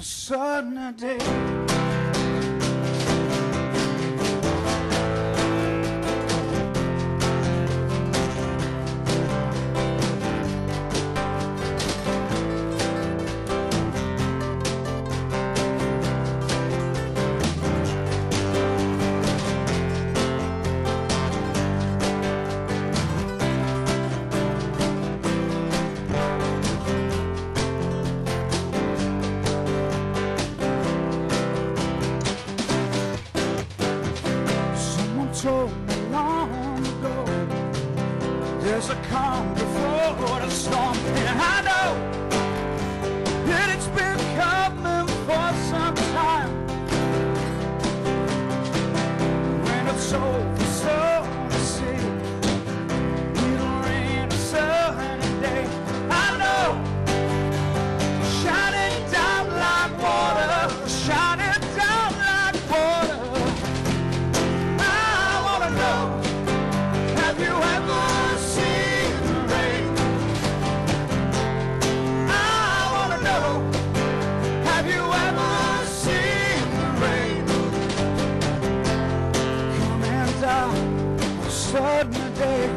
a sudden day. Told me long ago, there's a calm before the storm, and I know that it's been coming for some time. When it's over, so to see, it'll rain a sunny day. I know, shining down like water, shining down like water. Have you ever seen the rain? I wanna know. Have you ever seen the rain? Coming down a sudden day.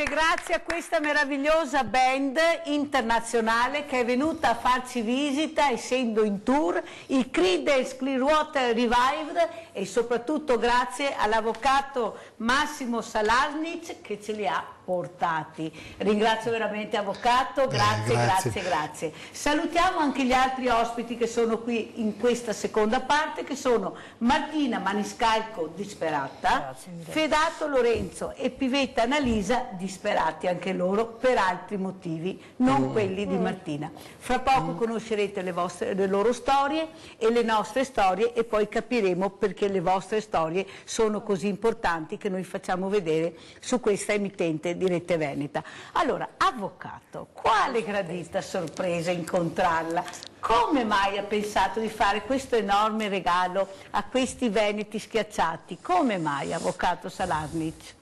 Grazie a questa meravigliosa band internazionale che è venuta a farci visita essendo in tour, i Creedence Clearwater Revival, e soprattutto grazie all'avvocato Massimo Salasnic che ce li ha portati. Ringrazio veramente avvocato, grazie. Salutiamo anche gli altri ospiti che sono qui in questa seconda parte, che sono Martina Maniscalco Disperata, Fedato Lorenzo e Pivetta Annalisa Disperati, anche loro per altri motivi, non quelli di Martina. Fra poco conoscerete le loro storie e le nostre storie, e poi capiremo perché le vostre storie sono così importanti che noi facciamo vedere su questa emittente di Rete Veneta. Allora, avvocato, quale gradita sorpresa incontrarla. Come mai ha pensato di fare questo enorme regalo a questi veneti schiacciati? Come mai, avvocato Salasnic?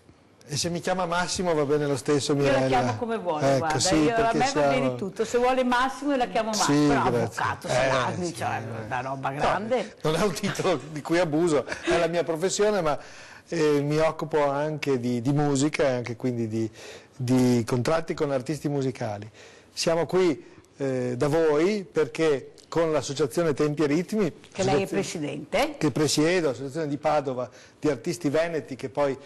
E se mi chiama Massimo va bene lo stesso, Mirella. Io la chiamo come vuole, ecco, guarda, sì, a me siamo... va bene tutto, se vuole Massimo io la chiamo Massimo, sì, però grazie. avvocato Salasnic, sì, è una roba grande. No, non è un titolo di cui abuso, è la mia professione, ma mi occupo anche di musica e anche quindi di contratti con artisti musicali. Siamo qui da voi perché con l'associazione Tempi e Ritmi, che lei è presidente, che presiedo, l'associazione di Padova di artisti veneti, che poi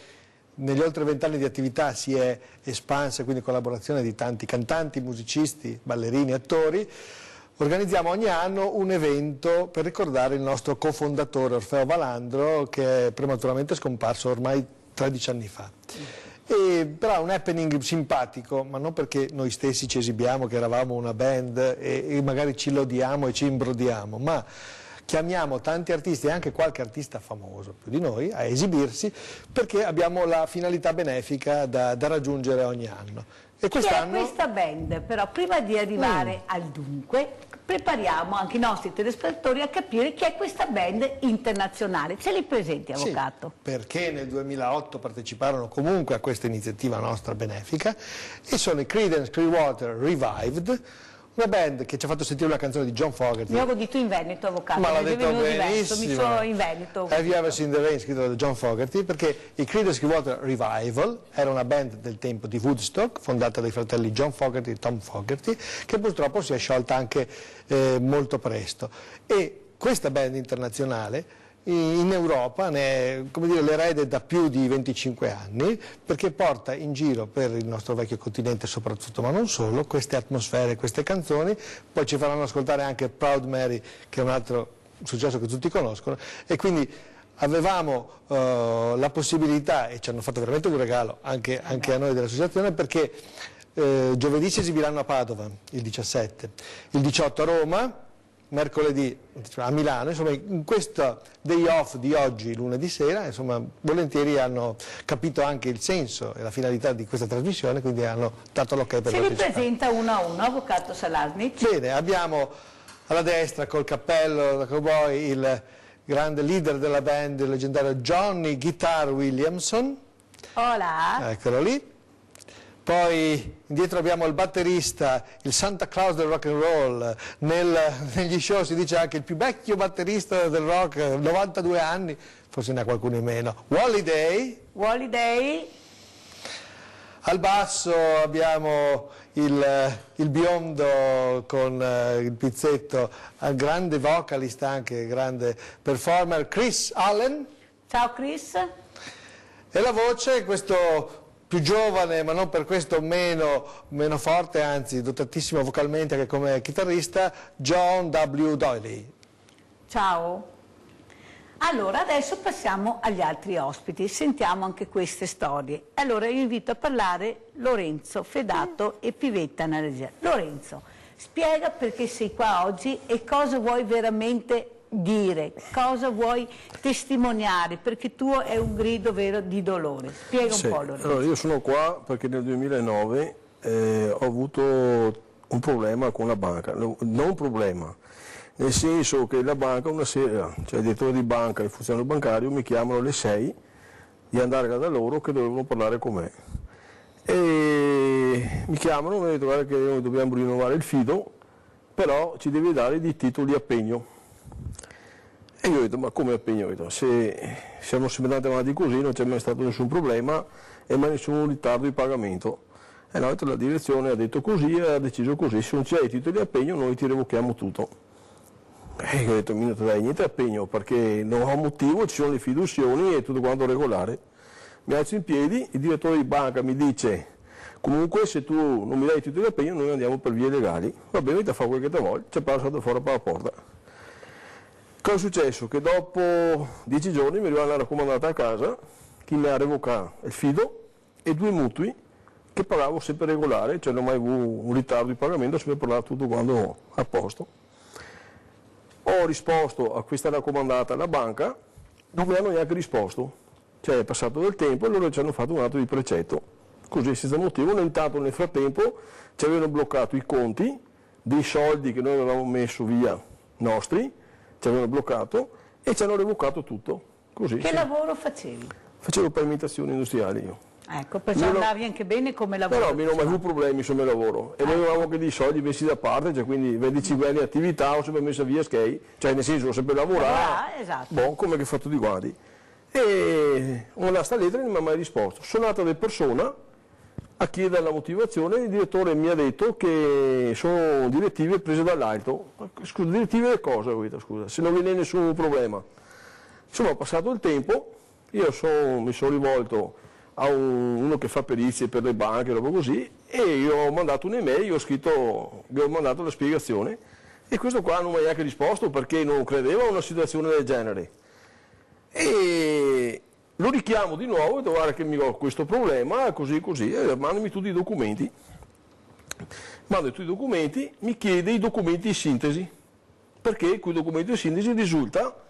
negli oltre 20 anni di attività si è espansa, quindi collaborazione di tanti cantanti, musicisti, ballerini, attori. Organizziamo ogni anno un evento per ricordare il nostro cofondatore Orfeo Valandro, che è prematuramente scomparso ormai 13 anni fa. Però è un happening simpatico, ma non perché noi stessi ci esibiamo che eravamo una band e magari ci lodiamo e ci imbrodiamo, ma chiamiamo tanti artisti e anche qualche artista famoso più di noi a esibirsi, perché abbiamo la finalità benefica da raggiungere ogni anno. E quest'anno... Chi è questa band? Però prima di arrivare al dunque, prepariamo anche i nostri telespettatori a capire chi è questa band internazionale. Ce li presenti, avvocato? Sì, perché nel 2008 parteciparono comunque a questa iniziativa nostra benefica, e sono i Creedence Clearwater Revived, una band che ci ha fatto sentire una canzone di John Fogerty. Mi avevo detto in Veneto, avvocato, ma l'ha detto diverso, mi sono in Veneto. Have You Ever Seen the Rain, scritto da John Fogerty, perché i Creedence Clearwater Revival era una band del tempo di Woodstock, fondata dai fratelli John Fogerty e Tom Fogerty, che purtroppo si è sciolta anche molto presto. E questa band internazionale in Europa ne è, come dire, l'erede da più di 25 anni, perché porta in giro per il nostro vecchio continente soprattutto, ma non solo, queste atmosfere, queste canzoni. Poi ci faranno ascoltare anche Proud Mary, che è un altro successo che tutti conoscono, e quindi avevamo la possibilità, e ci hanno fatto veramente un regalo anche a noi dell'associazione, perché giovedì si esibiranno a Padova, il 17, il 18 a Roma, mercoledì a Milano. Insomma, in questo day off di oggi, lunedì sera, insomma, volentieri hanno capito anche il senso e la finalità di questa trasmissione, quindi hanno dato l'ok per partecipare. Si ripresenta uno a uno, avvocato Salasnic. Bene, abbiamo alla destra col cappello da cowboy il grande leader della band, il leggendario Johnny Guitar Williamson, Hola. Eccolo lì. Poi indietro abbiamo il batterista, il Santa Claus del rock and roll. Negli show si dice anche il più vecchio batterista del rock, 92 anni, forse ne ha qualcuno in meno. Wally Day. Wally Day. Al basso abbiamo il biondo con il pizzetto, grande vocalist anche, grande performer, Chris Allen. Ciao Chris. E la voce, questo più giovane ma non per questo meno forte, anzi dotatissimo vocalmente anche come chitarrista, John W. Doyle. Ciao. Allora, adesso passiamo agli altri ospiti, sentiamo anche queste storie. Allora, io invito a parlare Lorenzo Fedato e Pivetta Naleggera. Lorenzo, spiega perché sei qua oggi e cosa vuoi veramente dire, cosa vuoi testimoniare, perché tuo è un grido vero di dolore. Spiega un po', Lorenzo. Allora, io sono qua perché nel 2009 ho avuto un problema con la banca, non un problema, nel senso che la banca una sera, cioè il direttore di banca e il funzionario bancario mi chiamano alle 6 di andare da loro che dovevano parlare con me. E mi chiamano e mi hanno detto guarda che noi dobbiamo rinnovare il fido, però ci devi dare dei titoli a pegno. E io ho detto, ma come a pegno? Ho detto, se siamo sempre andati avanti così non c'è mai stato nessun problema e mai nessun ritardo di pagamento. E no, la direzione ha detto così e ha deciso così, se non c'è i titoli a pegno noi ti revochiamo tutto. E io ho detto, non dai niente a pegno perché non ho motivo, ci sono le fiduzioni e tutto quanto regolare. Mi alzo in piedi, il direttore di banca mi dice, comunque se tu non mi dai i titoli a pegno noi andiamo per vie legali. Va bene, ti fa quel che ti vuoi, c'è passato fuori per la porta. Cosa è successo? Che dopo 10 giorni mi arriva una raccomandata a casa, chi mi ha revocato il fido e 2 mutui che pagavo sempre regolare, cioè non ho mai avuto un ritardo di pagamento, ho sempre pagato tutto quando a posto. Ho risposto a questa raccomandata alla banca, non mi hanno neanche risposto, cioè è passato del tempo e loro ci hanno fatto un atto di precetto, così senza motivo. Intanto nel frattempo ci avevano bloccato i conti dei soldi che noi avevamo messo via nostri, ci avevano bloccato e ci hanno revocato tutto. Così, che sì. lavoro facevi? Facevo pavimentazioni industriali io. Ecco, perciò andavi anche bene come lavoro. Però non ho mai avuto problemi sul mio lavoro e noi avevamo anche dei soldi messi da parte, cioè quindi 25 anni di attività ho sempre messo via skate, cioè nel senso ho sempre lavorato, esatto. come che ho fatto di guardi. E ho mandato sta lettera e non mi ha mai risposto. Sono andata da persona a chiedere la motivazione, il direttore mi ha detto che sono direttive prese dall'alto. Scusa, direttive di cosa? Scusa, se non viene nessun problema. Insomma, è passato il tempo, io mi sono rivolto a uno che fa perizie per le banche, roba così, e io ho mandato un'email, gli ho mandato la spiegazione e questo qua non mi ha neanche risposto perché non credeva a una situazione del genere. E lo richiamo di nuovo e dico guarda che mi ho questo problema, così così, e mandami tutti i documenti. Mando tutti i documenti, mi chiede i documenti di sintesi, perché con i documenti di sintesi risulta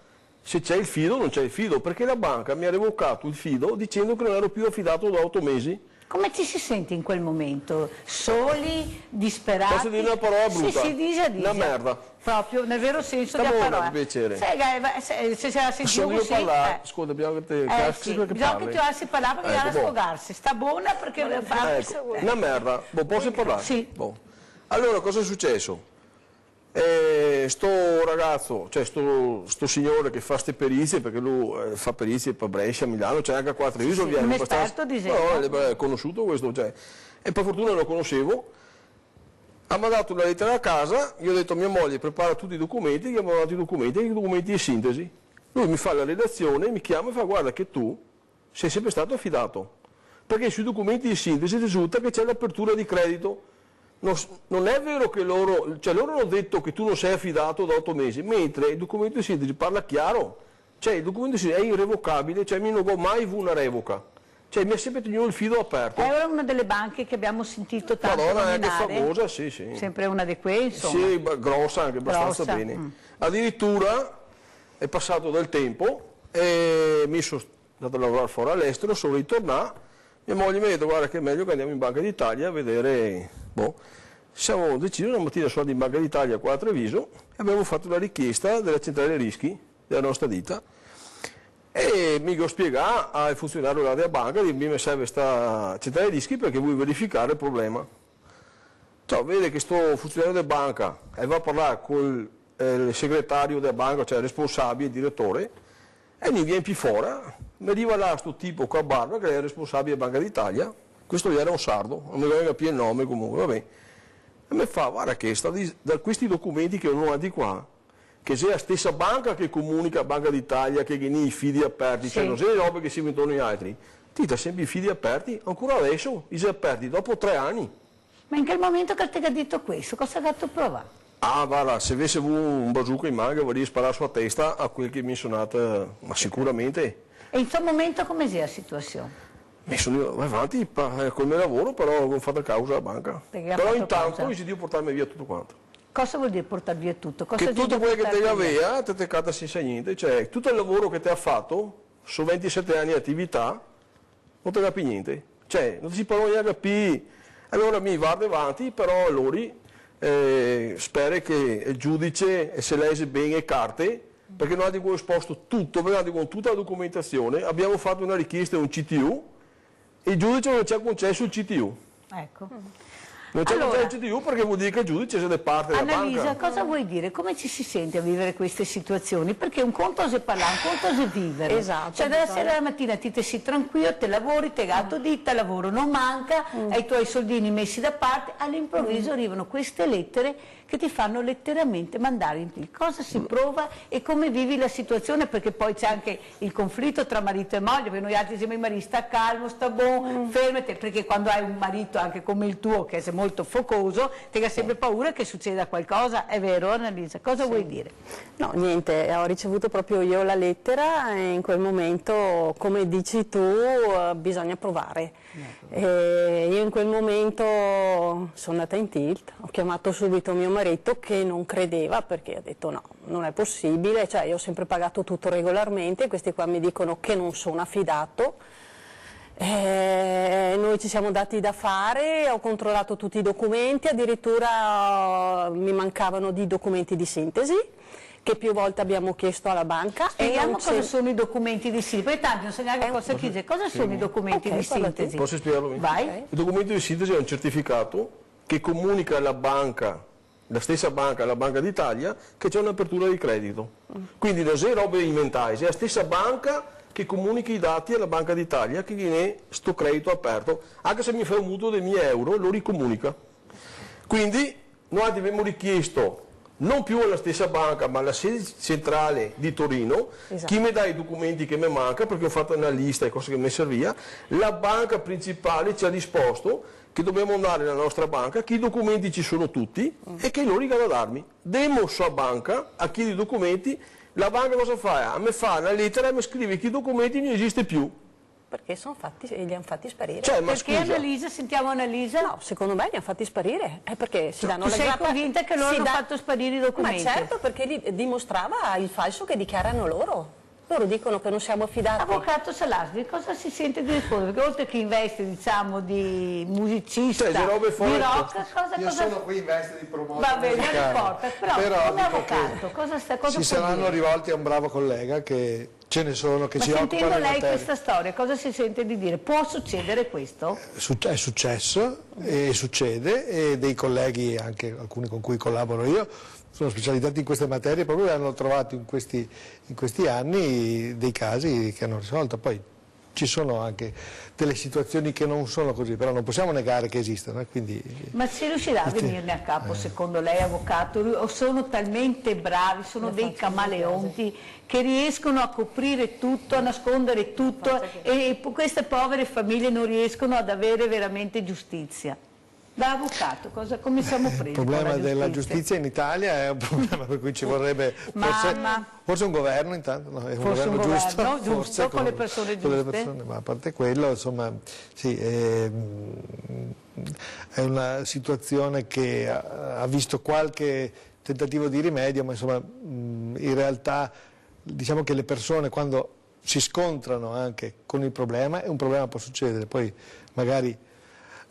se c'è il fido o non c'è il fido, perché la banca mi ha revocato il fido dicendo che non ero più affidato da 8 mesi. Come ci si sente in quel momento? Soli, disperati? Posso dire una parola brutta? Sì, dice. Una merda. Proprio, nel vero senso Sta della buona, parola. per piacere. Se ce la sentiamo Sono io così... parlare, ascolta, bisogna che te sì, bisogna che tu lasci parlare perché bisogna sfogarsi. Sta buona perché... Una merda. Posso parlare? Sì. Allora, cosa è successo? Sto ragazzo, cioè sto signore che fa ste perizie, perché lui fa perizie per Brescia, Milano, c'è anche a 4 isole, un esperto di no, è conosciuto questo, cioè, e per fortuna lo conoscevo. Ha mandato una lettera a casa, io ho detto a mia moglie prepara tutti i documenti, gli ho mandato i documenti di sintesi. Lui mi fa la redazione, mi chiama e fa guarda che tu sei sempre stato affidato, perché sui documenti di sintesi risulta che c'è l'apertura di credito. Non è vero che loro hanno detto che tu non sei affidato da 8 mesi, mentre il documento di sintesi parla chiaro, cioè il documento di sintesi è irrevocabile, cioè non ho mai avuto una revoca, cioè mi ha sempre tenuto il fido aperto. È una delle banche che abbiamo sentito tanto nominare. È anche famosa, sì. Sempre una di quelle, insomma. Sì, grossa anche, abbastanza bene. Addirittura è passato del tempo e mi sono andato a lavorare fuori all'estero, sono ritornato, mia moglie mi ha detto guarda che è meglio che andiamo in Banca d'Italia a vedere... Siamo decisi una mattina sono andati in Banca d'Italia qua a Treviso e abbiamo fatto la richiesta della centrale rischi della nostra ditta E mi ho spiegato al funzionario della banca che mi serve questa centrale rischi perché vuoi verificare il problema. Cioè, vede che sto funzionario della banca e va a parlare con il segretario della banca, cioè il responsabile, il direttore, e mi viene più fuori, mi arriva là sto tipo qua a barba che è il responsabile della Banca d'Italia, questo era un sardo, non mi ricordo più il nome comunque, vabbè, e mi fa, guarda che da questi documenti che ho di qua, che sia la stessa banca che comunica a Banca d'Italia che i fidi aperti, sì. Cioè non sono le robe che si mettono gli altri, ti dà sempre i fidi aperti, ancora adesso, i aperti dopo 3 anni. Ma in quel momento che ti ha detto questo, cosa ha fatto provare? Ah, guarda, se avessi avuto un bazooka in mano vorrei sparare sulla testa a quel che mi è suonato, ma sicuramente. E in quel momento come sia la situazione? Mi sono avanti col mio lavoro, però ho fatto causa alla banca. Però intanto ho deciso di portarmi via tutto quanto. Cosa vuol dire portare via tutto? Cosa che tutto quello che te aveva, te cata senza niente, cioè tutto il lavoro che ti ha fatto, su 27 anni di attività, non te capi niente. Cioè, non si può neanche capire. Allora mi va avanti, però allora spero che il giudice se legge bene le carte, perché noi abbiamo esposto tutto, con tutta la documentazione, abbiamo fatto una richiesta a un CTU e il giudice non ci ha concesso il CTU. Ecco. Non c'è il CTU perché vuol dire che il giudice è da parte della banca. Annalisa, cosa vuoi dire? Come ci si sente a vivere queste situazioni? Perché un conto è parlare, un conto è vivere. Esatto. Cioè dalla sera alla mattina ti sei tranquillo, te lavori, te gatto ditta, il lavoro non manca, hai i tuoi soldini messi da parte, all'improvviso arrivano queste lettere che ti fanno letteralmente mandare in piedi. Cosa si prova e come vivi la situazione? Perché poi c'è anche il conflitto tra marito e moglie, perché noi altri siamo i mariti, sta calmo, sta buono, fermati, perché quando hai un marito anche come il tuo che è molto focoso, ti ha sempre paura che succeda qualcosa, è vero Annalisa? Cosa vuoi dire? No, niente, ho ricevuto proprio io la lettera e in quel momento, come dici tu, bisogna provare. Io in quel momento sono andata in tilt, ho chiamato subito mio marito che non credeva perché ha detto no, non è possibile, cioè io ho sempre pagato tutto regolarmente, questi qua mi dicono che non sono affidato. Noi ci siamo dati da fare, ho controllato tutti i documenti, addirittura mi mancavano di documenti di sintesi che più volte abbiamo chiesto alla banca. Spieghiamo cosa sono i documenti di sintesi, perché tanti non so neanche cosa chiede, cosa sono i documenti di sintesi? Posso spiegarlo? Vai. Il documento di sintesi è un certificato che comunica alla banca, la stessa banca, la Banca d'Italia, che c'è un'apertura di credito. Quindi non è robe inventate, è la stessa banca che comunica i dati alla Banca d'Italia che viene sto credito aperto, anche se mi fa un mutuo dei 1.000 euro, lo ricomunica. Quindi noi abbiamo richiesto non più alla stessa banca ma alla sede centrale di Torino, chi mi dà i documenti che mi manca perché ho fatto una lista e cose che mi serviva, la banca principale ci ha risposto che dobbiamo andare nella nostra banca, che i documenti ci sono tutti e che loro riescono a darmi. Demo sua banca a chi i documenti, la banca cosa fa? A me fa una lettera e mi scrive che i documenti non esiste più. Perché sono fatti, li hanno fatti sparire. Cioè, ma perché scusa, Annalisa, sentiamo Annalisa? No, secondo me li hanno fatti sparire, è perché si danno Tu la sei grappa. convinta che loro hanno fatto sparire i documenti? Ma certo, perché dimostrava il falso che dichiarano loro. Loro dicono che non siamo affidati. Avvocato Salasvi, cosa si sente di rispondere? Perché oltre che in veste, diciamo, di musicista, Cioè, robe di fuori- rock, Io sono qui in veste di promoter Va bene, non musicali. importa, però come dico avvocato, che cosa si può saranno dire? rivolti a un bravo collega che ce ne sono che Ma si occupano sentendo di lei materie. questa storia, cosa si sente di dire? Può succedere questo? È successo e succede e dei colleghi, anche alcuni con cui collaboro io, sono specializzati in queste materie, proprio hanno trovato in questi anni dei casi che hanno risolto. Poi ci sono anche delle situazioni che non sono così, però non possiamo negare che esistono. Quindi... Ma si riuscirà a venirne a capo, secondo lei, avvocato? O sono talmente bravi, sono dei camaleonti che riescono a coprire tutto, a nascondere tutto e queste povere famiglie non riescono ad avere veramente giustizia? Da avvocato, come siamo presi? Il problema della giustizia in Italia è un problema per cui ci vorrebbe forse un governo intanto, no? È un Forse governo un giusto, governo giusto, forse con le persone con le giuste. persone, ma a parte quello, insomma, sì, è una situazione che ha visto qualche tentativo di rimedio, ma insomma in realtà diciamo che le persone quando si scontrano anche con il problema, e un problema può succedere, poi magari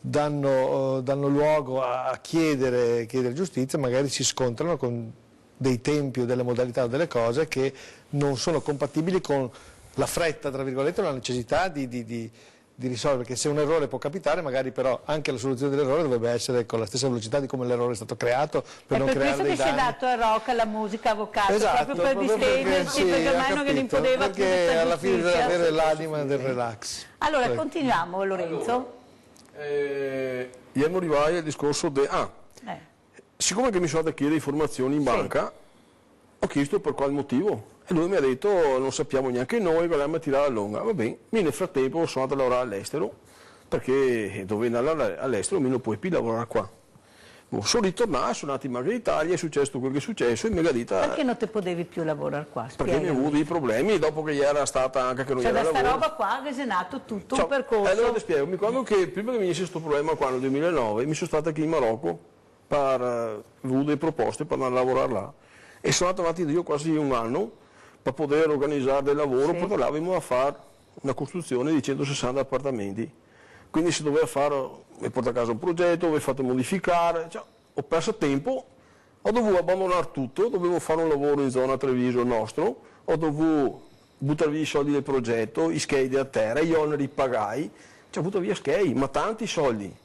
danno luogo a chiedere giustizia, magari si scontrano con dei tempi o delle modalità o delle cose che non sono compatibili con la fretta, tra virgolette, la necessità di risolvere, perché se un errore può capitare, magari però anche la soluzione dell'errore dovrebbe essere con la stessa velocità di come l'errore è stato creato, per non creare dei danni. È per questo che si è dato al rock, alla musica, avvocato, esatto, proprio per distendersi, perché ormai non gliene poteva più perché alla fine deve giustizia. avere l'anima del relax. Allora, continuiamo, Lorenzo. Ieri arrivai al discorso siccome che mi sono andato a chiedere informazioni in banca, ho chiesto per quale motivo. E lui mi ha detto, non sappiamo neanche noi, vogliamo tirare a lunga. Va bene, nel frattempo sono andato a lavorare all'estero, perché dove andare all'estero mi non puoi più lavorare qua. Sono ritornato, sono andato in Banca d'Italia, è successo quel che è successo e mi ha detto... Perché non te potevi più lavorare qua? Perché mi ho avuto dei problemi, dopo che era stata anche che non era lavoro. Cioè da sta roba qua che è nato tutto un percorso. Allora ti spiego, mi ricordo che prima che mi venisse questo problema qua nel 2009, mi sono stato anche in Marocco, ho avuto delle proposte per andare a lavorare là. E sono andato avanti io quasi un anno, per poter organizzare del lavoro, perché andavamo a fare una costruzione di 160 appartamenti. Quindi si doveva fare, mi portato a casa un progetto, avevo fatto modificare, ho perso tempo, ho dovuto abbandonare tutto, dovevo fare un lavoro in zona Treviso nostro, ho dovuto buttare via i soldi del progetto, i schedi a terra, gli oneri pagai, ho avuto via schedi, ma tanti soldi.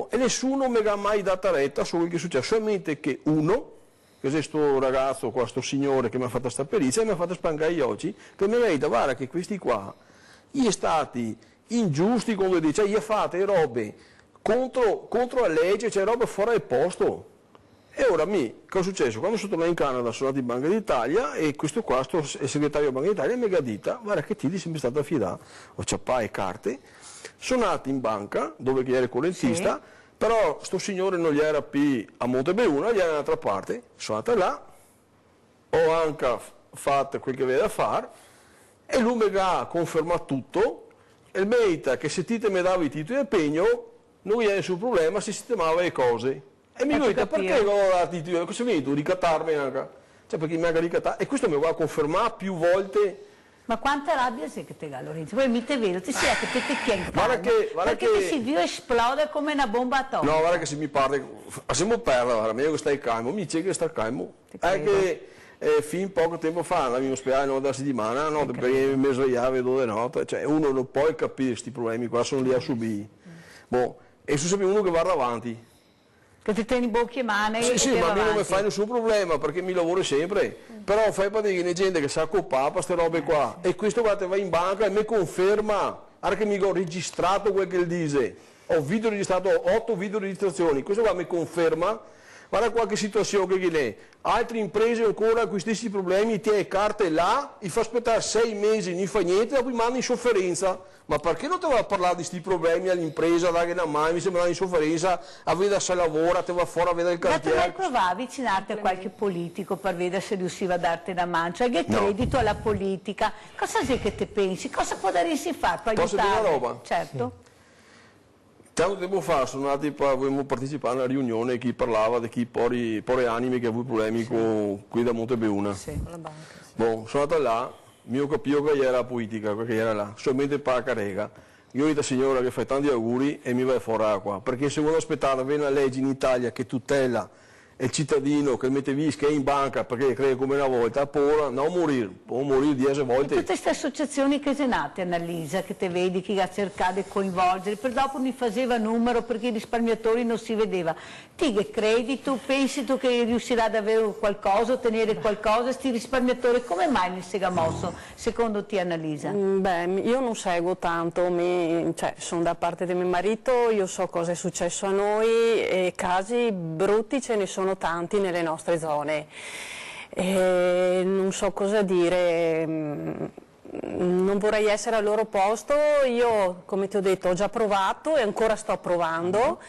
E nessuno mi ha mai dato retta su quello che è successo, solamente che uno, che è questo ragazzo, questo signore che mi ha fatto questa perizia, mi ha fatto spangare gli occhi, che mi ha detto, guarda che questi qua, gli stati ingiusti, come dice, gli fate robe contro la legge, cioè robe fuori del posto. E ora cosa è successo? Quando sono tornato in Canada sono andato in Banca d'Italia e questo qua, il segretario della Banca d'Italia, mi ha detto, guarda che ti sei stato affidato, ho ciappato le carte, sono andato in banca, dove che era il correntista, però sto signore non gli era più a Montebeuna, gli era da un'altra parte, sono andato là, ho anche fatto quel che aveva da fare e lui mi ha confermato tutto e mi ha detto che se ti mi dava i titoli di impegno non c'era nessun problema, si sistemava le cose. E mi ha detto perché non ho dato i titoli, cosa venuto? Ricattarmi anche, perché mi ha ricattato e questo mi ha confermato più volte. Ma quanta rabbia sei che te, Lorenzo? Poi mi te vedo, ti sei che te chiedi perché ti si vio esplode come una bomba atomica. No, guarda che se mi parli, siamo perla, guarda, meglio che stai calmo, mi dice che sta calmo. È che fin poco tempo fa andavi in ospedale una della settimana, no, perché mi svegliavo 2 di notte, cioè uno non può capire questi problemi qua, sono lì a subire. E su sempre uno che va avanti. Che ti tieni bocchi e mani sì, ma a me non mi fai nessun problema perché mi lavoro sempre, però fai per dire che c'è gente che sa coppare per queste robe qua e questo qua te va in banca e mi conferma, guarda che mi ho registrato quel che dice, ho video registrato, 8 video registrazioni, questo qua mi conferma, guarda qualche situazione che è, altre imprese ancora con questi stessi problemi, ti hai carte là, ti fa aspettare 6 mesi, non fa niente, e poi mandi in sofferenza. Ma perché non ti va a parlare di questi problemi all'impresa, dare una mano, mi sembra in sofferenza, a vedere se lavora, te va fuori a vedere il cantiere. Ma tu mai provavi a avvicinarti a qualche politico per vedere se riusciva a darti una mano? Cioè che credito alla politica? Cosa sei che te pensi? Cosa potresti fare per aiutare? Posso dire una roba? Certo. Tanto tempo fa sono andati avevamo partecipato a una riunione che parlava di chi pori anime che ha avuto problemi con qui da Montebeuna. Sì. Sono andato là. Mio capivo che era politica, perché era là, solamente per la carrega. Io ho detto signora che fai tanti auguri e mi vai fuori qua, perché se vuole aspettare avere una legge in Italia che tutela il cittadino che mette via che è in banca perché crede come una volta, può morire 10 volte. E tutte queste associazioni che sono nate, Annalisa, che te vedi, che ha cercato di coinvolgere, per dopo mi faceva numero perché i risparmiatori non si vedeva. Ti che credi, tu pensi tu che riuscirà ad avere qualcosa, ottenere qualcosa, questi risparmiatori, come mai non si è mosso, secondo te, Annalisa? Io non seguo tanto, sono da parte di mio marito, io so cosa è successo a noi e casi brutti ce ne sono tanti nelle nostre zone. Non so cosa dire, non vorrei essere al loro posto, io come ti ho detto ho già provato e ancora sto provando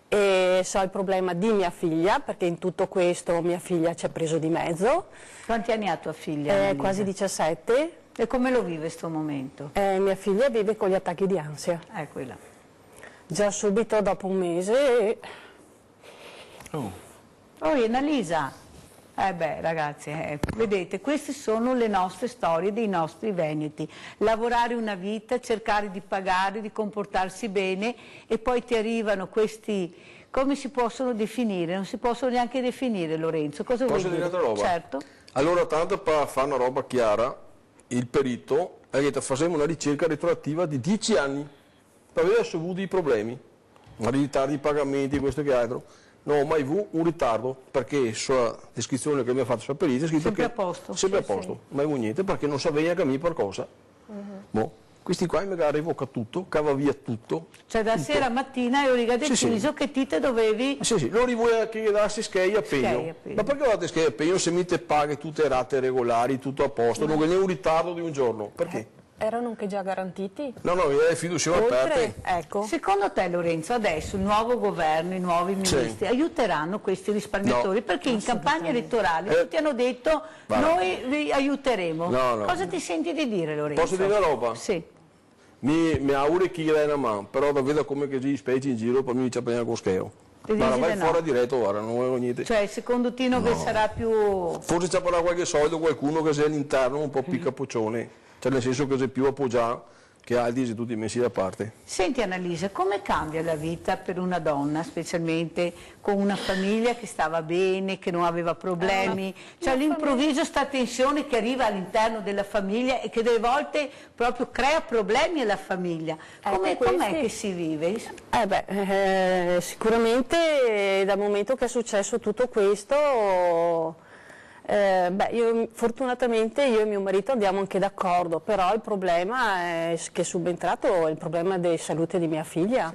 e so il problema di mia figlia perché in tutto questo mia figlia ci ha preso di mezzo. Quanti anni ha tua figlia? Quasi 17. E come lo vive questo momento? Mia figlia vive con gli attacchi di ansia. Quella. Già subito dopo un mese. Annalisa, ragazzi, vedete, queste sono le nostre storie dei nostri veneti. Lavorare una vita, cercare di pagare, di comportarsi bene e poi ti arrivano questi, come si possono definire? Non si possono neanche definire, Lorenzo. Cosa vuoi dire? Posso dire un'altra roba? Certo. Allora, tanto per fare una roba chiara, il perito ha detto facciamo una ricerca retroattiva di 10 anni per vedere se ho avuto i problemi, ritardi di pagamenti, questo che altro. Non ho mai avuto un ritardo perché sulla descrizione che mi ha fatto sulla perizia è scritto sempre che a posto. sempre Sì, a posto, mai avuto niente perché non sapeva che mi per cosa. Boh, questi qua mi revoca tutto, cava via tutto. Cioè da sera a mattina io ho deciso che te dovevi... Sì, non rivuoi che darsi schei a pegno. Schei a pegno. Ma perché date schei a pegno se mi te paghi tutte le rate regolari, tutto a posto, non è un ritardo di un giorno? Perché? Erano anche già garantiti? No, le fiducie aperte. Ecco. Secondo te Lorenzo adesso il nuovo governo, i nuovi ministri aiuteranno questi risparmiatori? No, perché in campagna elettorale tutti hanno detto noi vi aiuteremo. No. Cosa ti senti di dire Lorenzo? Posso dire una roba? Sì. Mi auguro che è una mano, però da vedere come che si specie in giro per mi ci appena con scheo. Ma vai fuori diretto, guarda, non ho niente. Cioè secondo te non sarà più... Forse c'è per qualche soldo qualcuno che sia all'interno un po' piccapoccione. Cioè nel senso che sei più appoggiato che altri si tutti messi da parte. Senti Annalisa, come cambia la vita per una donna, specialmente con una famiglia che stava bene, che non aveva problemi? Cioè all'improvviso sta tensione che arriva all'interno della famiglia e che delle volte proprio crea problemi alla famiglia. Com'è che si vive? Sicuramente dal momento che è successo tutto questo... fortunatamente io e mio marito andiamo anche d'accordo, però il problema che è subentrato è il problema di salute di mia figlia,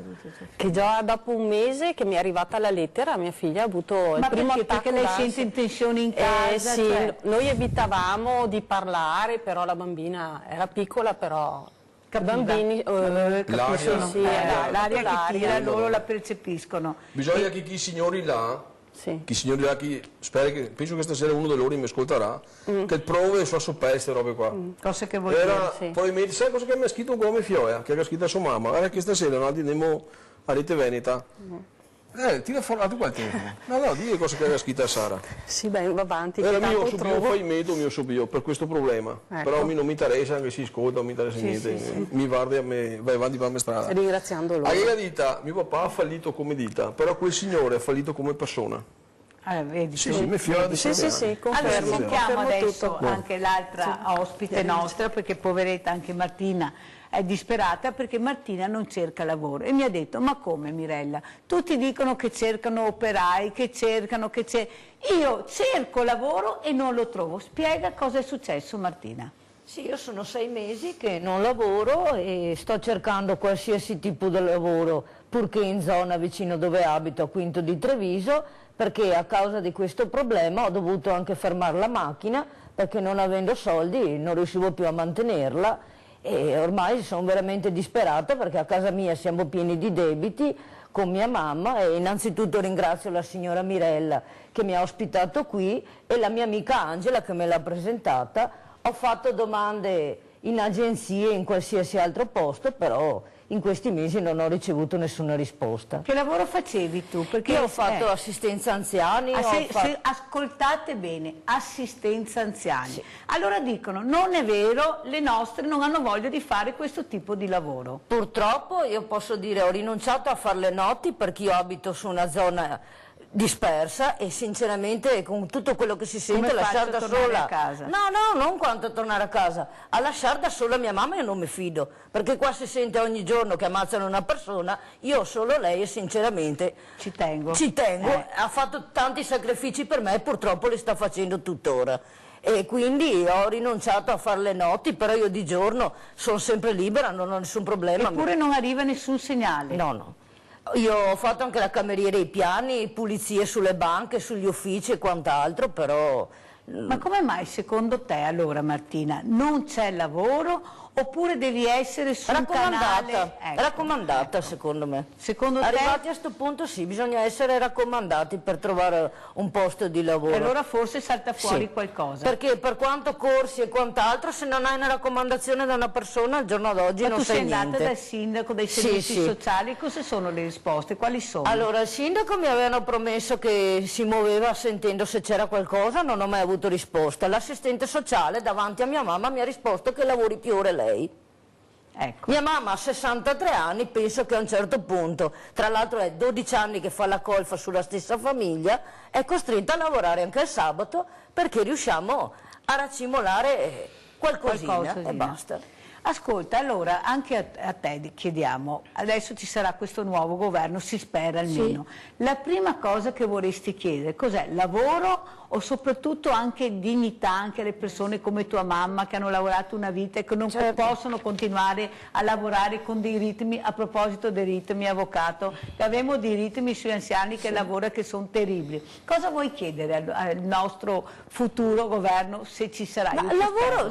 che già dopo un mese che mi è arrivata la lettera mia figlia ha avuto il primo attacco perché lei sente in tensione in casa? Sì, noi evitavamo di parlare, però la bambina era piccola, però i bambini capiscono, l'aria che tira loro la percepiscono. Bisogna che chi signori là, sì. Chi signori là, penso che stasera uno di loro mi ascolterà, che prove sua superare queste robe qua. Cosa che vuol dire? Sì. Probabilmente, sai cosa che mi ha scritto un come fioia, che ha scritto a sua mamma? Guarda che stasera noi andiamo a Rete Veneta. Tira fuori tu quel tempo. No, di cosa che aveva scritto a Sara. Sì, va avanti. Era mio subito, fai medo, mio subito, per questo problema. Ecco. Però non mi interessa, anche si ascolta, non mi interessa niente. Sì. Mi guarda e me, vai avanti per la strada. Ringraziando loro. A dita, mio papà ha fallito come dita, però quel signore ha fallito come persona. Vedi, Sì, mi fiola di Sì, allora confermo. sentiamo adesso tutto. anche l'altra ospite nostra, perché poveretta anche Martina è disperata perché Martina non cerca lavoro e mi ha detto: ma come Mirella? Tutti dicono che cercano operai, che cercano, io cerco lavoro e non lo trovo. Spiega cosa è successo Martina. Sì, io sono 6 mesi che non lavoro e sto cercando qualsiasi tipo di lavoro, purché in zona vicino dove abito, a Quinto di Treviso, perché a causa di questo problema ho dovuto anche fermare la macchina, perché non avendo soldi non riuscivo più a mantenerla e ormai sono veramente disperata perché a casa mia siamo pieni di debiti con mia mamma e innanzitutto ringrazio la signora Mirella che mi ha ospitato qui e la mia amica Angela che me l'ha presentata. Ho fatto domande in agenzie, in qualsiasi altro posto, però in questi mesi non ho ricevuto nessuna risposta. Che lavoro facevi tu? Perché io ho fatto assistenza anziani. Ascoltate bene, assistenza anziani. Sì. Allora dicono, non è vero, le nostre non hanno voglia di fare questo tipo di lavoro. Purtroppo io posso dire ho rinunciato a fare le notti perché io abito su una zona dispersa e sinceramente con tutto quello che si sente lasciare da sola a casa? No, non quanto tornare a casa, a lasciare da sola mia mamma io non mi fido, perché qua si sente ogni giorno che ammazzano una persona, io ho solo lei e sinceramente ci tengo, ha fatto tanti sacrifici per me e purtroppo li sta facendo tuttora. E quindi ho rinunciato a fare le notti, però io di giorno sono sempre libera, non ho nessun problema. Eppure non arriva nessun segnale? No. Io ho fatto anche la cameriera ai piani, pulizie sulle banche, sugli uffici e quant'altro, però... Ma come mai secondo te allora Martina non c'è lavoro oppure devi essere su un canale? Raccomandata secondo me. Secondo te? Arrivati a questo punto sì, bisogna essere raccomandati per trovare un posto di lavoro. E allora forse salta fuori qualcosa. Perché per quanto corsi e quant'altro, se non hai una raccomandazione da una persona al giorno d'oggi non sai niente. Ma tu sei andata dal sindaco, dai servizi sociali, cosa sono le risposte? Quali sono? Allora il sindaco mi avevano promesso che si muoveva sentendo se c'era qualcosa, non ho mai avuto risposta. L'assistente sociale davanti a mia mamma mi ha risposto che lavori più ore lei. Ecco. Mia mamma ha 63 anni, penso che a un certo punto, tra l'altro è 12 anni che fa la colfa sulla stessa famiglia, è costretta a lavorare anche il sabato perché riusciamo a raccimolare qualcosina e basta. Ascolta, allora anche a te chiediamo, adesso ci sarà questo nuovo governo, si spera almeno. Sì. La prima cosa che vorresti chiedere, cos'è? Lavoro o soprattutto anche dignità anche alle persone come tua mamma che hanno lavorato una vita e che non possono continuare a lavorare con dei ritmi, a proposito dei ritmi, avvocato, che abbiamo dei ritmi sui anziani che lavorano che sono terribili. Cosa vuoi chiedere al nostro futuro governo se ci sarà? Ma il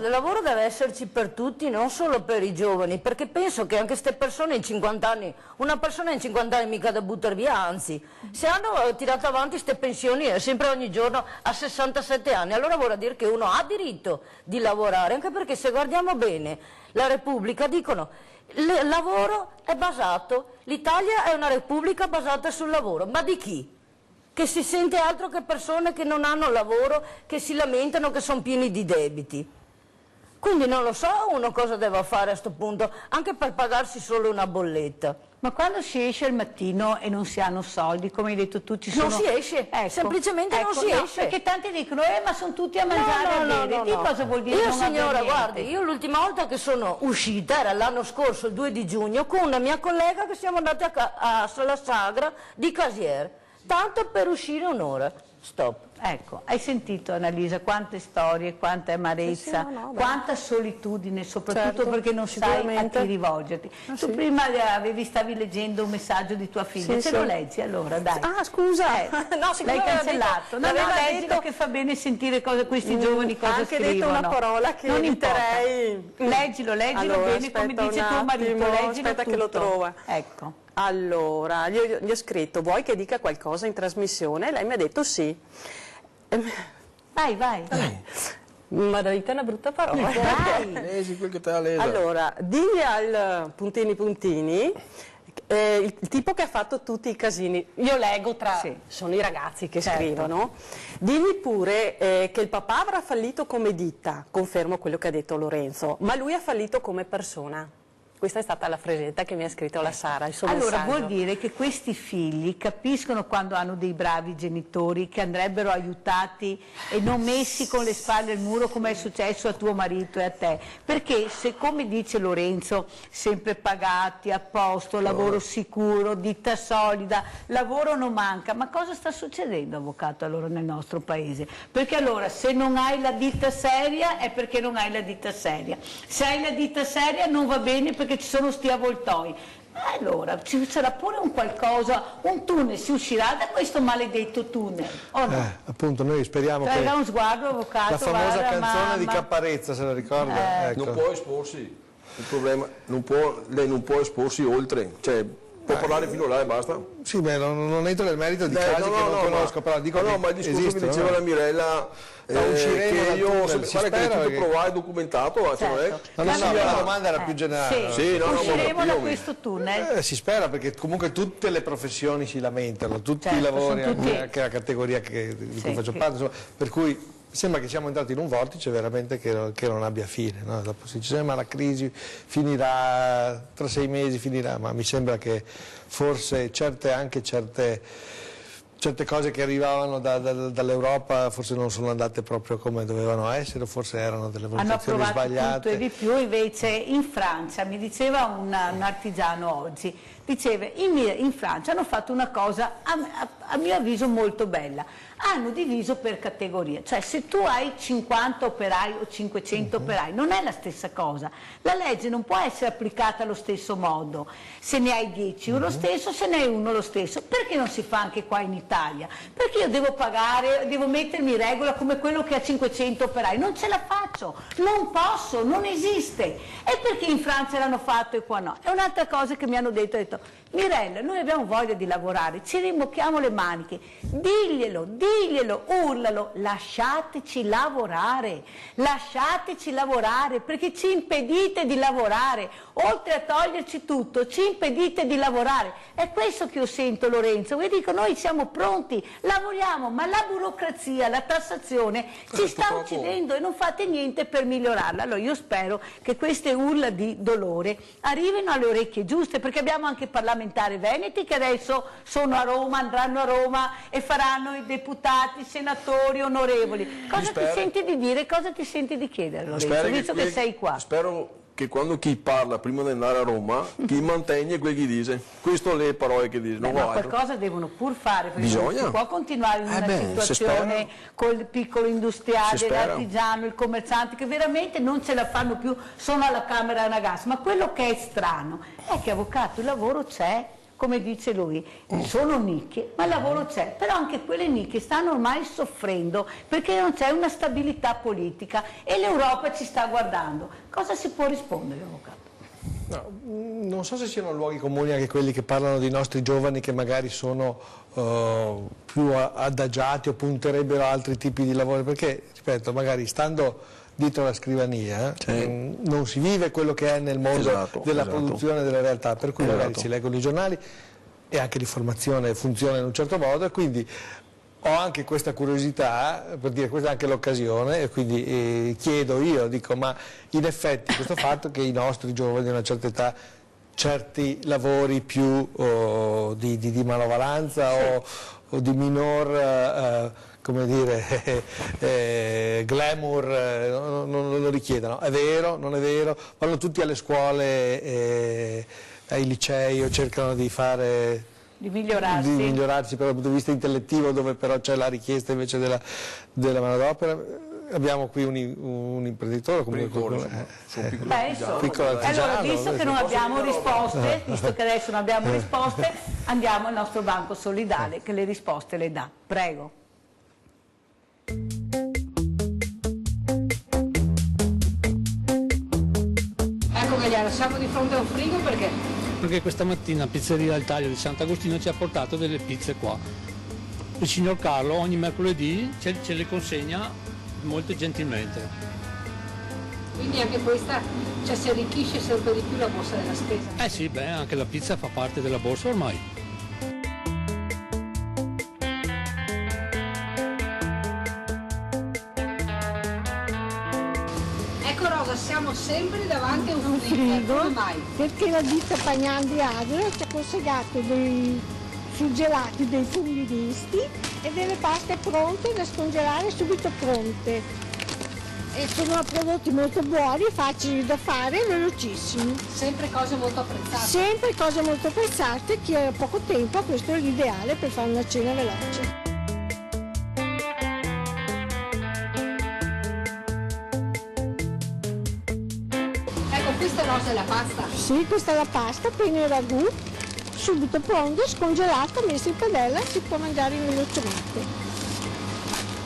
lavoro deve esserci per tutti, non solo per i giovani, perché penso che anche queste persone in 50 anni, una persona in 50 anni mica da buttare via, anzi, se hanno tirato avanti queste pensioni sempre ogni giorno a 67 anni, allora vuol dire che uno ha diritto di lavorare, anche perché se guardiamo bene la Repubblica dicono il lavoro è basato, l'Italia è una Repubblica basata sul lavoro, ma di chi? Che si sente altro che persone che non hanno lavoro, che si lamentano che sono pieni di debiti. Quindi non lo so uno cosa deve fare a questo punto, anche per pagarsi solo una bolletta. Ma quando si esce al mattino e non si hanno soldi, come hai detto tu, ci sono... Non si esce, semplicemente non si esce. Perché tanti dicono, ma sono tutti a mangiare e a bere. Cosa vuol dire? Io signora, guardi, io l'ultima volta che sono uscita, era l'anno scorso, il 2 di giugno, con una mia collega che siamo andati a Sala Sagra di Casier, tanto per uscire un'ora. Stop. Ecco, hai sentito Annalisa quante storie, quanta amarezza, quanta solitudine, soprattutto perché non sai a chi rivolgerti. Tu prima stavi leggendo un messaggio di tua figlia, lo leggi allora, dai. Ah, scusa, l'hai cancellato. Leggilo che fa bene sentire questi giovani cosa scrivono. Anche detto una parola che non eviterei. Leggilo allora, bene come dice tuo marito, leggilo aspetta tutto. Che lo trova. Ecco. Allora, gli ho scritto, vuoi che dica qualcosa in trasmissione? Lei mi ha detto sì. Vai. Ma dite una brutta parola. Lesi quel che te la lesa. Allora, digli al puntini il tipo che ha fatto tutti i casini, io leggo sono i ragazzi che scrivono, digli pure che il papà avrà fallito come ditta, confermo quello che ha detto Lorenzo, ma lui ha fallito come persona. Questa è stata la fresetta che mi ha scritto la Sara, il suo allora messaggio. Vuol dire che questi figli capiscono quando hanno dei bravi genitori che andrebbero aiutati e non messi con le spalle al muro come è successo a tuo marito e a te, perché se come dice Lorenzo sempre pagati, a posto, lavoro sicuro, ditta solida, lavoro non manca, ma cosa sta succedendo avvocato allora nel nostro paese? Perché allora se non hai la ditta seria è perché non hai la ditta seria, se hai la ditta seria non va bene perché ci sono sti avvoltoi. Allora ci sarà pure un qualcosa, un tunnel, si uscirà da questo maledetto tunnel o no? Appunto noi speriamo che da un sguardo avvocato, la famosa canzone mamma di Caparezza, se la ricorda? Ecco. Non può esporsi, il problema, lei non può esporsi oltre, cioè può parlare fino là e basta. Sì, beh, non entro nel merito di casi che non conosco, però dico ma il discorso che diceva la Mirella che io pare che è tutto provato e documentato, la domanda era più generale. Usciremo da questo tunnel? Si spera, perché comunque tutte le professioni si lamentano, tutti i lavori, anche la categoria di cui faccio parte, insomma, per cui sembra che siamo entrati in un vortice veramente che non abbia fine, no? Dopo si dice ma la crisi finirà tra 6 mesi, finirà, ma mi sembra che forse certe cose che arrivavano dall'Europa forse non sono andate proprio come dovevano essere, forse erano delle valutazioni sbagliate. Tutto e di più, invece in Francia, mi diceva un artigiano oggi, diceva in Francia hanno fatto una cosa a mio avviso molto bella, hanno diviso per categorie, cioè se tu hai 50 operai o 500 operai non è la stessa cosa, la legge non può essere applicata allo stesso modo, se ne hai 10 lo stesso, se ne hai uno lo stesso, perché non si fa anche qua in Italia? Perché io devo pagare, devo mettermi in regola come quello che ha 500 operai, non ce la faccio, non posso, non esiste, e perché in Francia l'hanno fatto e qua no? È un'altra cosa che mi hanno detto, Mirella, noi abbiamo voglia di lavorare, ci rimbocchiamo le maniche, diglielo, urlalo, lasciateci lavorare, perché ci impedite di lavorare, oltre a toglierci tutto, ci impedite di lavorare. È questo che io sento, Lorenzo, io dico noi siamo pronti, lavoriamo, ma la burocrazia, la tassazione ci sta uccidendo e non fate niente per migliorarla. Allora io spero che queste urla di dolore arrivino alle orecchie giuste, perché abbiamo anche parlamentari veneti che adesso sono a Roma, andranno a Roma e faranno i deputati, senatori, onorevoli. Cosa ti senti di dire, cosa ti senti di chiedere, Lorenzo, visto che sei qua? Spero che quando chi parla prima di andare a Roma, chi mantiene quel che dice. Queste le parole che dice, non ma altro. qualcosa devono pur fare, perché Bisogna. non si può continuare in una situazione col piccolo industriale, l'artigiano, il commerciante, che veramente non ce la fanno più, sono alla Camera Anagas. Ma quello che è strano è che avvocato il lavoro c'è, come dice lui, sono nicchie, ma il lavoro c'è, però anche quelle nicchie stanno ormai soffrendo perché non c'è una stabilità politica e l'Europa ci sta guardando. Cosa si può rispondere, avvocato? No, non so se siano luoghi comuni anche quelli che parlano dei nostri giovani che magari sono più adagiati o punterebbero a altri tipi di lavoro, perché, ripeto, magari stando dietro la scrivania non si vive quello che è nel mondo della produzione della realtà, per cui magari si leggono i giornali e anche l'informazione funziona in un certo modo, e quindi ho anche questa curiosità, per dire, questa è anche l'occasione, e quindi chiedo io, dico, ma in effetti questo fatto che i nostri giovani di una certa età certi lavori più di manovalanza o di minor come dire, glamour, non lo richiedono. È vero, non è vero? Vanno tutti alle scuole, ai licei, o cercano di fare... Di migliorarsi però dal punto di vista intellettivo, dove però c'è la richiesta invece della manodopera. Abbiamo qui un imprenditore, comunque piccolo artigiano. Allora, visto che non abbiamo risposte, visto che adesso non abbiamo risposte, andiamo al nostro banco solidale che le risposte le dà. Prego. Ecco Gagliano, siamo di fronte a un frigo perché questa mattina Pizzeria Il Taglio di Sant'Agostino ci ha portato delle pizze qua. Il signor Carlo ogni mercoledì ce le consegna molto gentilmente. Quindi anche questa, cioè, si arricchisce sempre di più la borsa della spesa. Eh sì, beh, anche la pizza fa parte della borsa ormai. Siamo sempre davanti a un frigo. Come mai? Perché la ditta Pagnandi Adria ci ha consegnato dei surgelati, dei funghi misti e delle paste pronte da scongelare, subito pronte. E sono prodotti molto buoni, facili da fare e velocissimi. Sempre cose molto apprezzate. Sempre cose molto apprezzate, chi ha poco tempo, questo è l'ideale per fare una cena veloce. Questa rosa è la pasta? Sì, questa è la pasta, penne e ragù, subito pronto, scongelata, messa in padella, si può mangiare velocemente.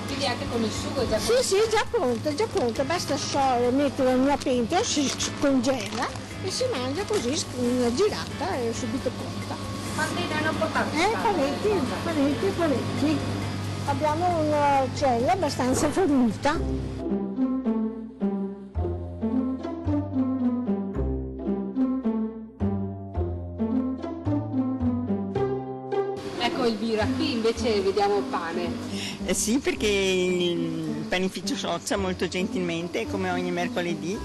Quindi anche con il sugo è già pronto? Sì, è già pronta, basta metterla in una pentola, si scongela e si mangia così, una girata e subito pronta. Quanti ne hanno portato? Parecchi. Abbiamo una cella abbastanza fornita. Elvira, qui invece vediamo il pane. Sì, perché il panificio Sozza molto gentilmente, come ogni mercoledì,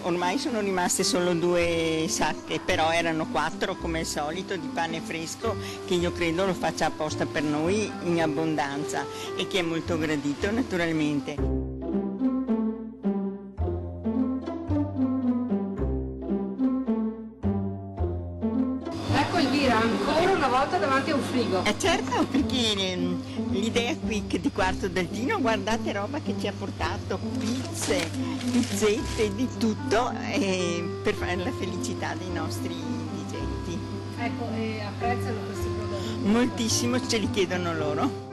ormai sono rimaste solo 2 sacche, però erano 4 come al solito di pane fresco, che io credo lo faccia apposta per noi in abbondanza e che è molto gradito naturalmente. Ancora una volta davanti a un frigo. Certo, perché l'idea qui di Quarto del Tino, guardate roba che ci ha portato, pizze, pizzette, di tutto, per fare la felicità dei nostri indigenti. Ecco, e apprezzano questi prodotti? Moltissimo, ce li chiedono loro.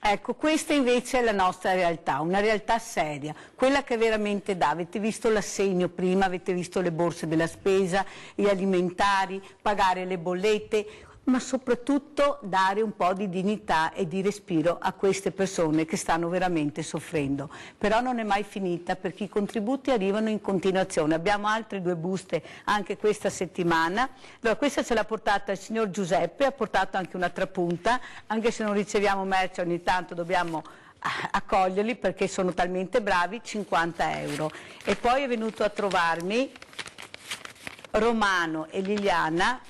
Ecco, questa invece è la nostra realtà, una realtà seria, quella che veramente dà. Avete visto l'assegno prima, avete visto le borse della spesa, gli alimentari, pagare le bollette, ma soprattutto dare un po' di dignità e di respiro a queste persone che stanno veramente soffrendo. Però non è mai finita, perché i contributi arrivano in continuazione. Abbiamo altre 2 buste anche questa settimana. Allora, questa ce l'ha portata il signor Giuseppe, ha portato anche una trapunta, anche se non riceviamo merce ogni tanto dobbiamo accoglierli perché sono talmente bravi, 50 euro. E poi è venuto a trovarmi Romano e Liliana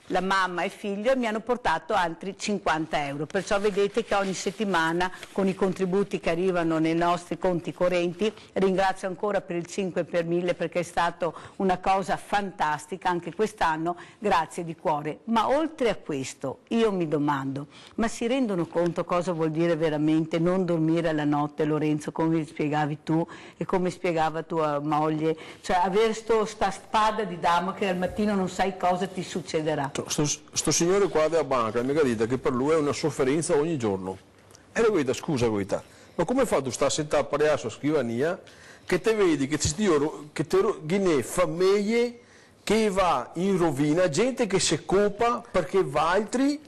la mamma e figlio, e mi hanno portato altri 50 euro. Perciò vedete che ogni settimana, con i contributi che arrivano nei nostri conti correnti, ringrazio ancora per il 5 per 1000 perché è stata una cosa fantastica anche quest'anno, grazie di cuore. Ma oltre a questo io mi domando, ma si rendono conto cosa vuol dire veramente non dormire alla notte, Lorenzo, come spiegavi tu e come spiegava tua moglie, cioè avere sta spada di Damocle, al mattino non sai cosa ti succederà. Sto signore qua della banca mi ha detto che per lui è una sofferenza ogni giorno. E lui guida, scusa guida, ma come fa tu sta sentado a sua scrivania che te vedi che ti famiglie che va in rovina, gente che si occupa perché va altri,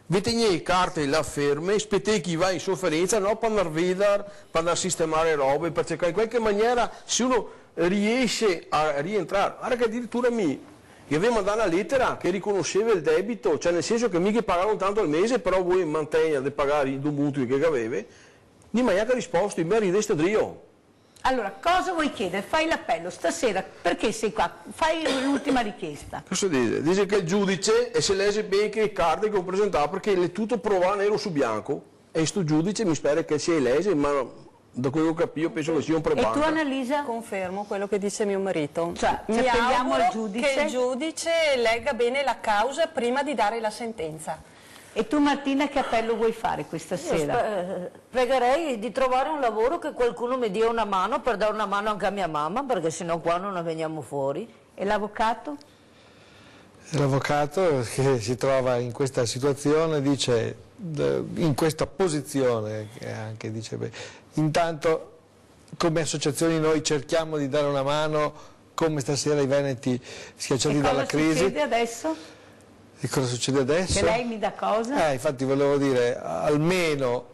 vedi carte là ferme, aspetti chi va in sofferenza, no, per andare a vedere, per andare a sistemare robe, per cercare in qualche maniera se uno riesce a rientrare. Guarda che addirittura gli avevo mandato una lettera che riconosceva il debito, cioè nel senso che mica pagavano tanto al mese, però voi mantenere di pagare i due mutui che avevi, di maniera risposto, in merito di stadrio. Allora, cosa vuoi chiedere? Fai l'appello stasera, perché sei qua? Fai l'ultima richiesta. Cosa dice? Dice che il giudice, e se legge bene che le carte che ho presentato, perché è tutto provato nero su bianco, e questo giudice mi spera che sia legge, ma da quello che ho capito penso che sia un prebanca. E tu, Annalisa? Confermo quello che dice mio marito. Cioè, mi auguro al giudice che il giudice legga bene la causa prima di dare la sentenza. E tu, Martina, che appello vuoi fare questa sera? Pregherei di trovare un lavoro, che qualcuno mi dia una mano per dare una mano anche a mia mamma, perché sennò qua non ne veniamo fuori. E l'avvocato? L'avvocato che si trova in questa situazione dice, in questa posizione, che anche dice, beh, intanto come associazioni noi cerchiamo di dare una mano, come stasera i veneti schiacciati dalla crisi. E cosa succede adesso? E cosa succede adesso? Che lei mi dà cosa? Infatti volevo dire, almeno,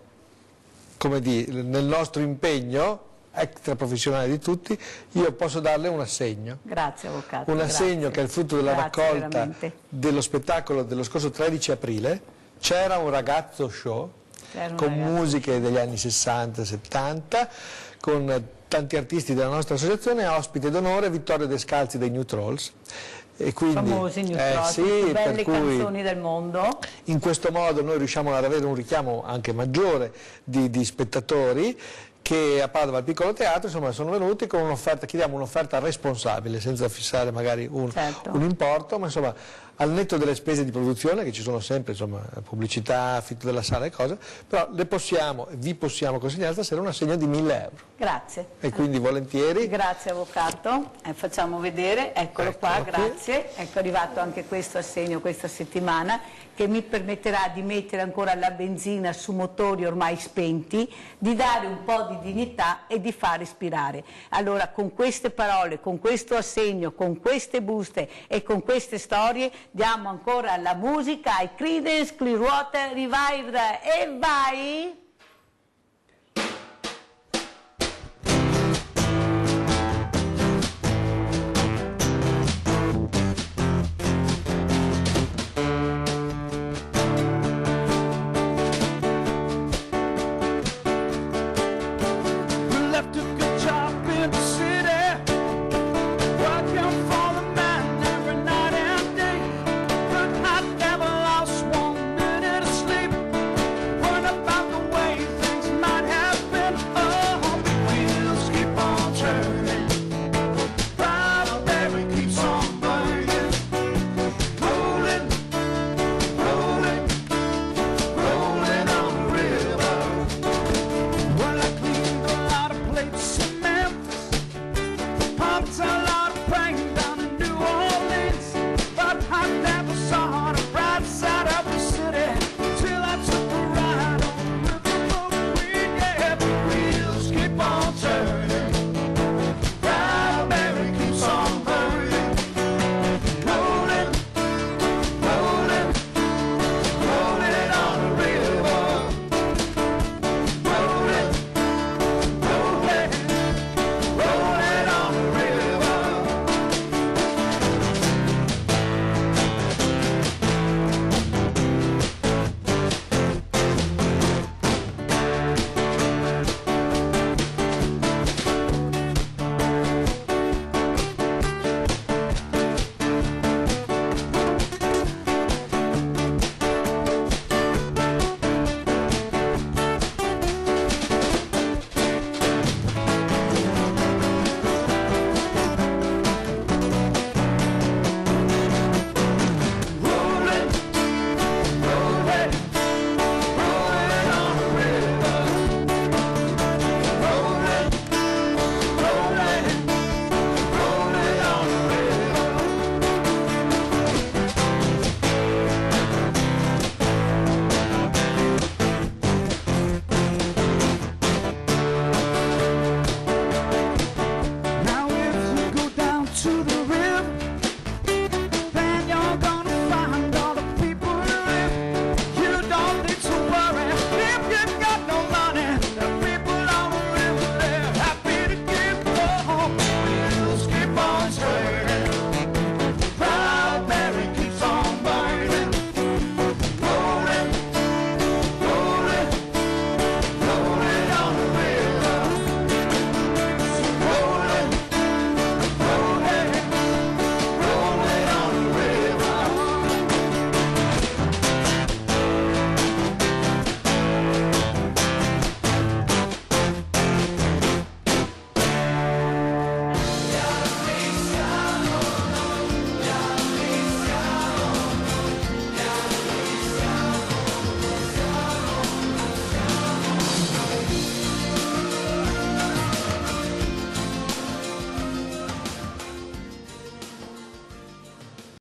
come dire, nel nostro impegno extra professionale di tutti, io posso darle un assegno. Grazie, avvocato. Un assegno che è il frutto della raccolta veramente. dello spettacolo dello scorso 13 aprile. C'era un ragazzo show con musiche degli anni 60-70, con tanti artisti della nostra associazione, ospite d'onore Vittorio Descalzi dei New Trolls. E quindi, famosi New Trolls, sì, belle per cui canzoni del mondo. In questo modo noi riusciamo ad avere un richiamo anche maggiore di spettatori che a Padova al Piccolo Teatro insomma sono venuti con un'offerta, chiediamo un'offerta responsabile senza fissare magari un importo, ma insomma al netto delle spese di produzione che ci sono sempre, insomma pubblicità, affitto della sala e cose, però vi possiamo consegnare stasera un assegno di 1.000 euro. Grazie. E quindi volentieri. Grazie avvocato, facciamo vedere, eccolo qua, grazie. Ecco, è arrivato anche questo assegno questa settimana che mi permetterà di mettere ancora la benzina su motori ormai spenti, di dare un po' di dignità e di far respirare. Allora con queste parole, con questo assegno, con queste buste e con queste storie diamo ancora la musica ai Creedence Clearwater Revival e vai!